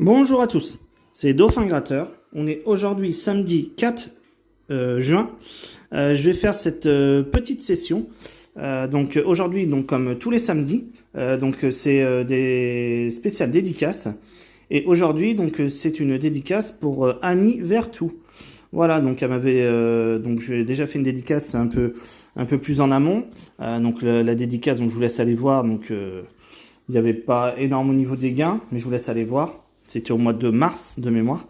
Bonjour à tous, c'est Dauphin Gratteur. On est aujourd'hui samedi 4 juin. Je vais faire cette petite session. Donc aujourd'hui, comme tous les samedis, c'est des spéciales dédicaces. Et aujourd'hui, c'est une dédicace pour Annie Vertou. Voilà, donc elle m'avait j'ai déjà fait une dédicace un peu plus en amont. La dédicace, donc je vous laisse aller voir. Il n'y avait pas énorme au niveau des gains, mais je vous laisse aller voir. C'était au mois de mars de mémoire.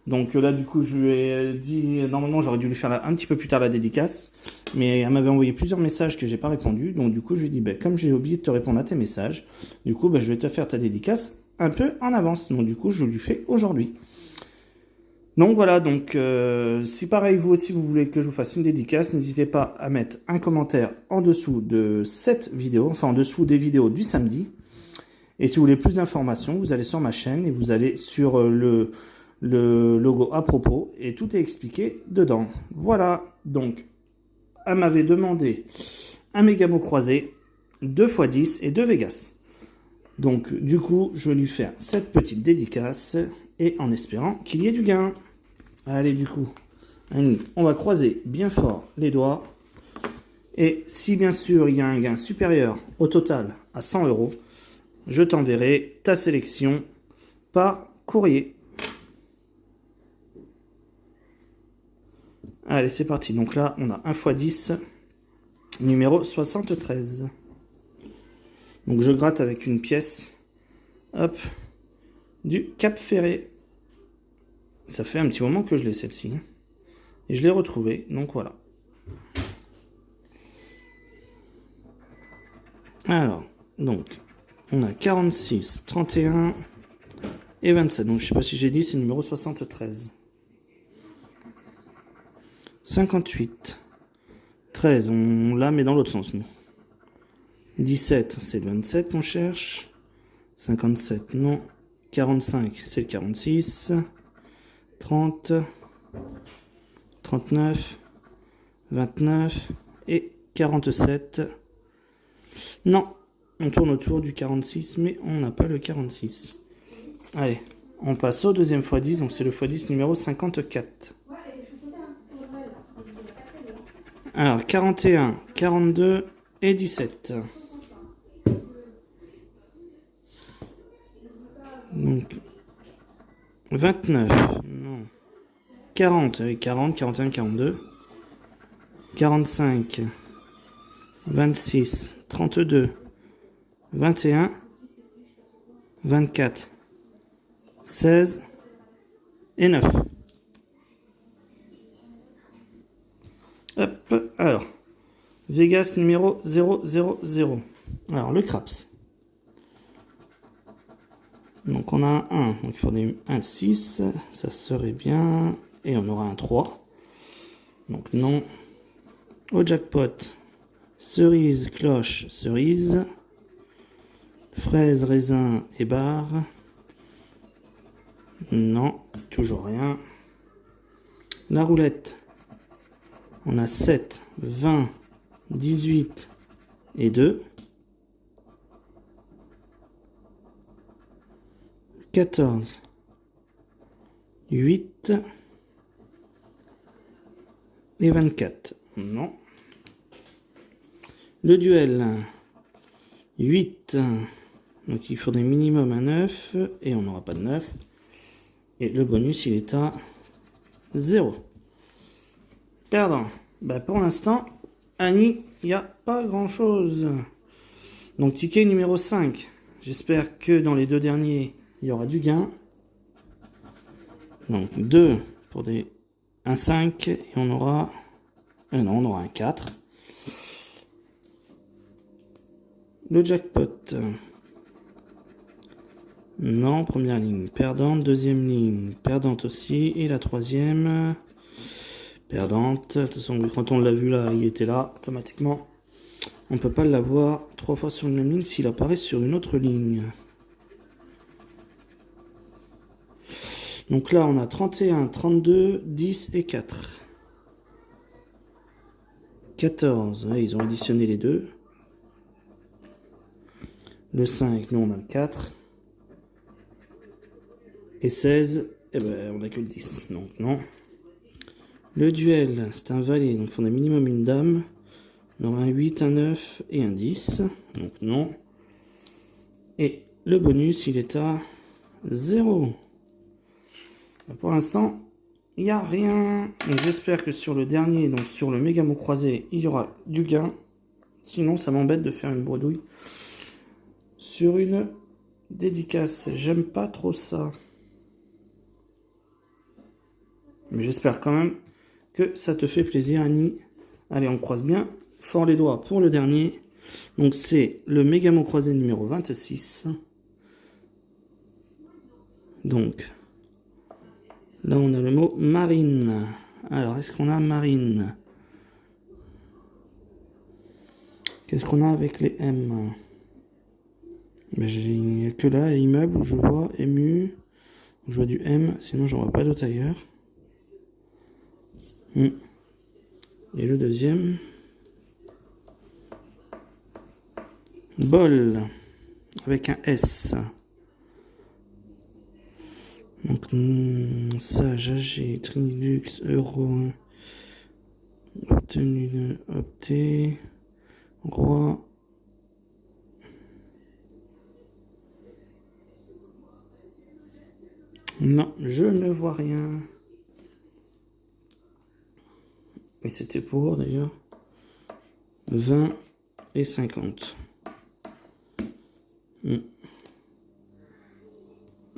Donc là, du coup, je lui ai dit, normalement, j'aurais dû lui faire un petit peu plus tard la dédicace. Mais elle m'avait envoyé plusieurs messages que j'ai pas répondu. Donc du coup, je lui ai dit, comme j'ai oublié de te répondre à tes messages, du coup, je vais te faire ta dédicace un peu en avance. Donc du coup, je lui fais aujourd'hui. Donc voilà, si pareil, vous aussi, vous voulez que je vous fasse une dédicace, n'hésitez pas à mettre un commentaire en dessous de cette vidéo, enfin en dessous des vidéos du samedi. Et si vous voulez plus d'informations, vous allez sur ma chaîne et vous allez sur le logo à propos et tout est expliqué dedans. Voilà, donc elle m'avait demandé un Mégamo croisé, 2x10 et 2 Vegas. Donc du coup, je vais lui faire cette petite dédicace et en espérant qu'il y ait du gain. Allez, du coup, Annie, on va croiser bien fort les doigts. Et si bien sûr il y a un gain supérieur au total à 100 €, je t'enverrai ta sélection par courrier. Allez, c'est parti. Donc là, on a 1x10, numéro 73. Donc je gratte avec une pièce, hop, du Cap Ferré. Ça fait un petit moment que je l'ai celle-ci. Et je l'ai retrouvée, donc voilà. Alors, on a 46, 31 et 27. Donc je ne sais pas si j'ai dit, c'est le numéro 73. 58, 13, on la met dans l'autre sens, nous. 17, c'est le 27 qu'on cherche. 57, non. 45, c'est le 46. 30, 39, 29 et 47. Non, on tourne autour du 46, mais on n'a pas le 46. Allez, on passe au deuxième x10, donc c'est le x10 numéro 54. Alors, 41, 42 et 17. Donc, 29, non. 40, oui, 40, 41, 42. 45, 26, 32, 21, 24, 16 et 9. Hop, alors, Vegas numéro 000. Alors, le craps. Donc, on a un 1, donc il faudrait un 6, ça serait bien. Et on aura un 3. Donc, non. Au jackpot, cerise, cloche, cerise. Fraise, raisin et barre. Non, toujours rien. La roulette, on a 7, 20, 18 et 2. 14, 8 et 24. Non. Le duel, 8. Donc il faudrait minimum un 9 et on n'aura pas de 9. Et le bonus, il est à 0. Perdant. Pour l'instant, Annie, il n'y a pas grand-chose. Donc ticket numéro 5. J'espère que dans les deux derniers, il y aura du gain. Donc 2 pour un 5 et on aura... non, on aura un 4. Le jackpot. Non, première ligne perdante, deuxième ligne perdante aussi, et la troisième perdante. De toute façon, quand on l'a vu là, il était là automatiquement. On ne peut pas l'avoir 3 fois sur une même ligne s'il apparaît sur une autre ligne. Donc là, on a 31, 32, 10 et 4. 14, ouais, ils ont additionné les deux. Le 5, nous on a le 4. Et 16, eh ben, on n'a que le 10, donc non. Le duel, c'est un valet, donc on a minimum une dame. On aura un 8, un 9 et un 10, donc non. Et le bonus, il est à 0. Pour l'instant, il n'y a rien. J'espère que sur le dernier, donc sur le méga mot croisé, il y aura du gain. Sinon, ça m'embête de faire une bredouille sur une dédicace. J'aime pas trop ça. Mais j'espère quand même que ça te fait plaisir, Annie. Allez, on croise bien fort les doigts pour le dernier. Donc, c'est le méga mot croisé numéro 26. Donc, là, on a le mot marine. Alors, est-ce qu'on a marine? Qu'est-ce qu'on a avec les M? Ben, j'ai que là, immeuble, où je vois MU, où je vois du M, sinon j'en vois pas d'autre ailleurs. Et le deuxième, bol, avec un S. Donc, Sage, AG, Trinilux, Euro, obtenu, opté, roi. Non, je ne vois rien. Et c'était pour d'ailleurs 20 et 50. Allez,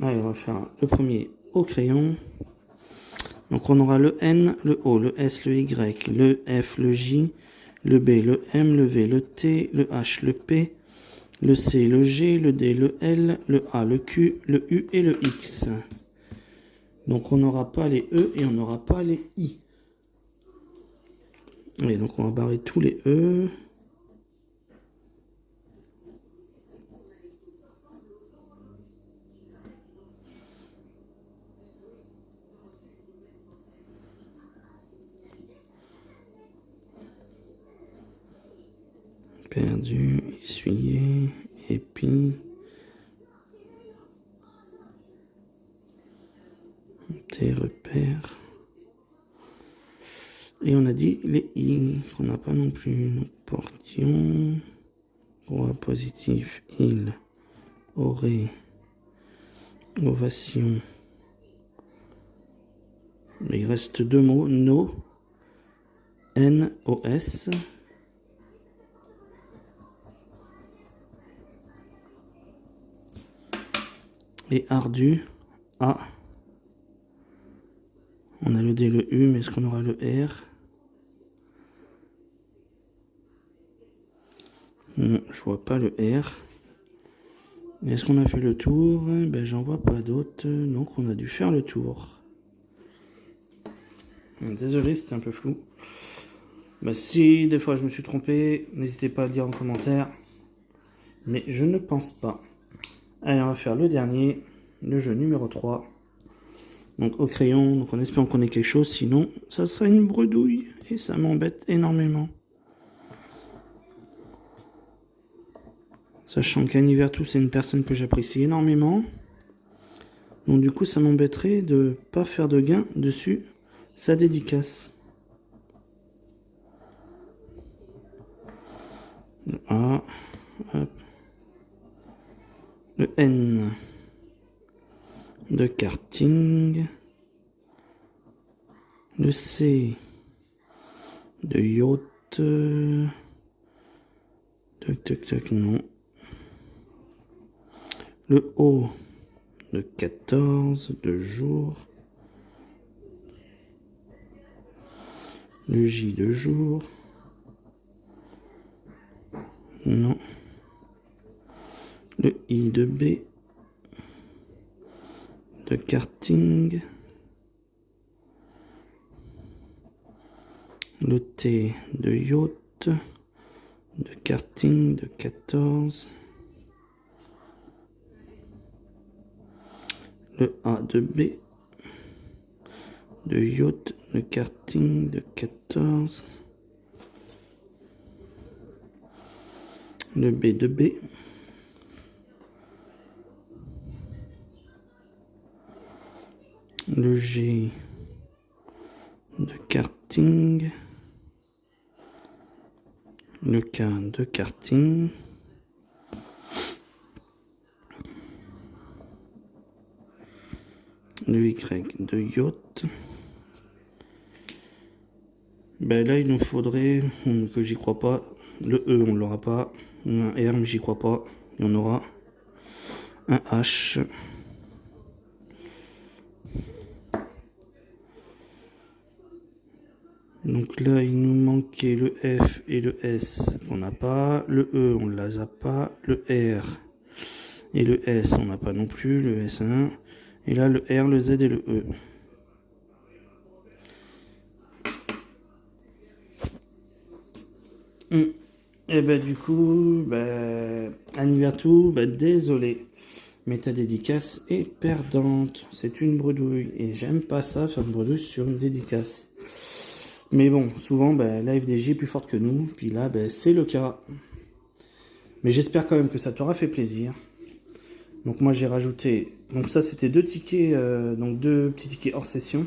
on va faire le premier au crayon. Donc on aura le N, le O, le S, le Y, le F, le J, le B, le M, le V, le T, le H, le P, le C, le G, le D, le L, le A, le Q, le U et le X. Donc on n'aura pas les E et on n'aura pas les I. Et donc on va barrer tous les E. Perdu, essuyé, épi. Tes repères. Et on a dit les I, qu'on n'a pas non plus. Donc, portion, roi positif, il, aurait, ovation. Il reste deux mots, no, N-O-S. Et ardu, A. On a le D, le U, mais est-ce qu'on aura le R? Non, je vois pas le R. Est-ce qu'on a fait le tour? Ben, j'en vois pas d'autres, donc on a dû faire le tour. Désolé, c'était un peu flou. Bah, si des fois je me suis trompé, n'hésitez pas à le dire en commentaire. Mais je ne pense pas. Allez, on va faire le dernier, le jeu numéro 3. Donc au crayon, donc en espérant qu'on ait quelque chose, sinon ça sera une bredouille et ça m'embête énormément. Sachant qu'Anivertou, c'est une personne que j'apprécie énormément. Donc du coup, ça m'embêterait de pas faire de gain dessus sa dédicace. Le A, hop. Le N de karting. Le C de yacht. Toc toc toc, non. Le O de 14 de jour. Le J de jour. Non. Le I de B. De karting. Le T de yacht. De karting de 14. Le A de B. De yacht, de karting de 14. Le B de B. le G de karting, le K de karting, le Y de yacht. Ben là il nous faudrait, que j'y crois pas, le E on l'aura pas, un R mais j'y crois pas, et on aura un H. Donc là il nous manquait le F et le S qu'on n'a pas, le E on ne les a pas, le R et le S on n'a pas non plus, le S1, et là le R, le Z et le E. Et ben du coup, Anivertou, désolé, mais ta dédicace est perdante. C'est une bredouille et j'aime pas ça, faire une bredouille sur une dédicace. Mais bon, souvent la FDJ est plus forte que nous, puis là c'est le cas. Mais j'espère quand même que ça t'aura fait plaisir. Donc moi j'ai rajouté, donc ça c'était 2 tickets, donc 2 petits tickets hors session.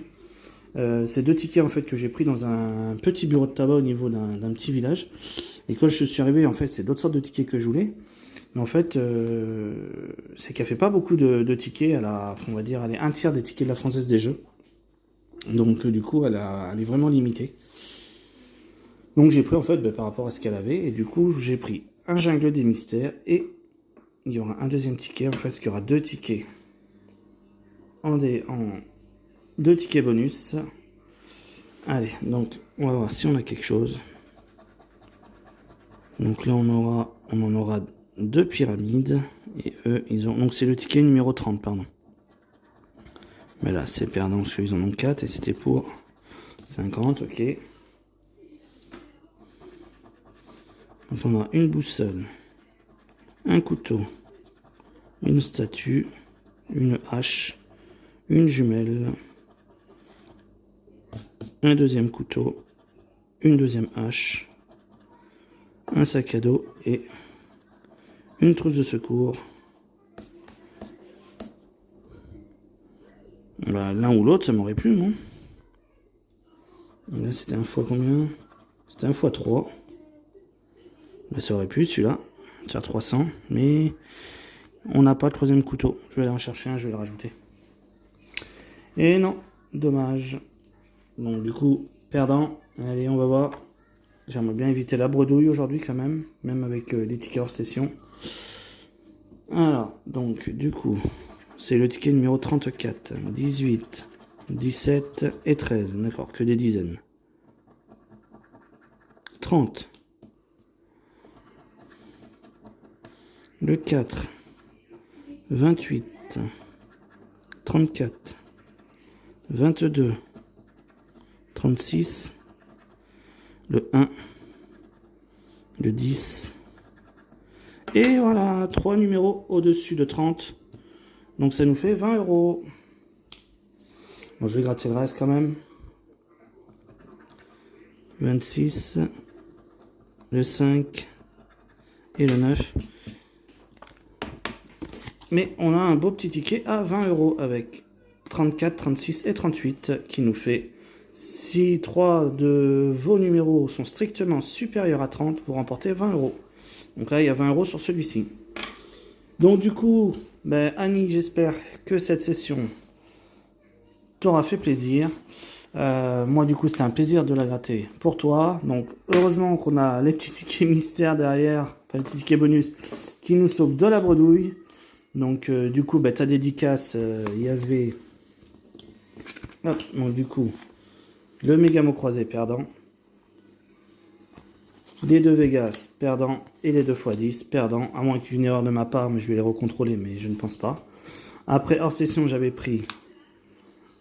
C'est 2 tickets en fait que j'ai pris dans un petit bureau de tabac au niveau d'un petit village. Et quand je suis arrivé, en fait, c'est d'autres sortes de tickets que je voulais. Mais en fait, c'est qu'elle fait pas beaucoup de tickets. Elle a, on va dire, elle est un tiers des tickets de la Française des Jeux. Donc du coup, elle est vraiment limitée. Donc j'ai pris en fait par rapport à ce qu'elle avait. Et du coup, j'ai pris un jungle des mystères. Et il y aura un deuxième ticket. En fait, parce qu'il y aura 2 tickets en 2 tickets bonus. Allez, donc on va voir si on a quelque chose. Donc là on en aura 2 pyramides. Et eux ils ont. Donc c'est le ticket numéro 30, pardon. Mais là c'est perdant parce qu'ils en ont 4 et c'était pour 50, ok. Donc on aura une boussole, un couteau, une statue, une hache, une jumelle, un deuxième couteau, une deuxième hache, un sac à dos et une trousse de secours. L'un ou l'autre ça m'aurait plu, non? Là c'était un fois combien? C'était un fois 3. Ça aurait pu celui-là, faire 300, mais on n'a pas de troisième couteau. Je vais aller en chercher un, je vais le rajouter. Et non, dommage. Donc du coup, perdant. Allez, on va voir. J'aimerais bien éviter la bredouille aujourd'hui quand même avec les tickets hors session. Alors, donc du coup, c'est le ticket numéro 34, 18, 17 et 13. D'accord, que des dizaines. 30. Le 4, 28, 34, 22, 36, le 1, le 10, et voilà, 3 numéros au-dessus de 30, donc ça nous fait 20 €. Bon, je vais gratter le reste quand même. 26, le 5 et le 9. Mais on a un beau petit ticket à 20 € avec 34, 36 et 38 qui nous fait, si 3 de vos numéros sont strictement supérieurs à 30, vous remportez 20 €. Donc là, il y a 20 € sur celui-ci. Donc du coup, Annie, j'espère que cette session t'aura fait plaisir. Moi, du coup, c'était un plaisir de la gratter pour toi. Donc heureusement qu'on a les petits tickets mystères derrière, enfin les petits tickets bonus, qui nous sauvent de la bredouille. Donc du coup ta dédicace, il y avait donc du coup le Mégamo croisé perdant, les 2 Vegas perdant et les 2 x 10 perdant, à moins qu'une erreur de ma part, mais je vais les recontrôler, mais je ne pense pas. Après hors session j'avais pris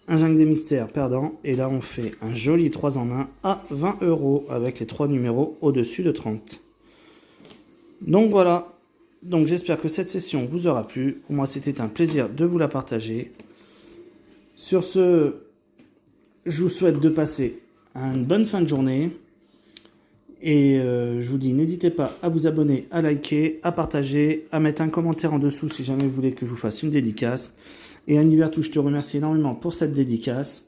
un jungle des mystères perdant, et là on fait un joli 3 en 1 à 20 € avec les 3 numéros au-dessus de 30. Donc voilà. Donc j'espère que cette session vous aura plu. Pour moi c'était un plaisir de vous la partager. Sur ce, je vous souhaite de passer une bonne fin de journée. Et je vous dis, n'hésitez pas à vous abonner, à liker, à partager, à mettre un commentaire en dessous si jamais vous voulez que je vous fasse une dédicace. Et Anivertou, je te remercie énormément pour cette dédicace.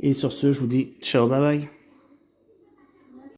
Et sur ce, je vous dis ciao, bye bye.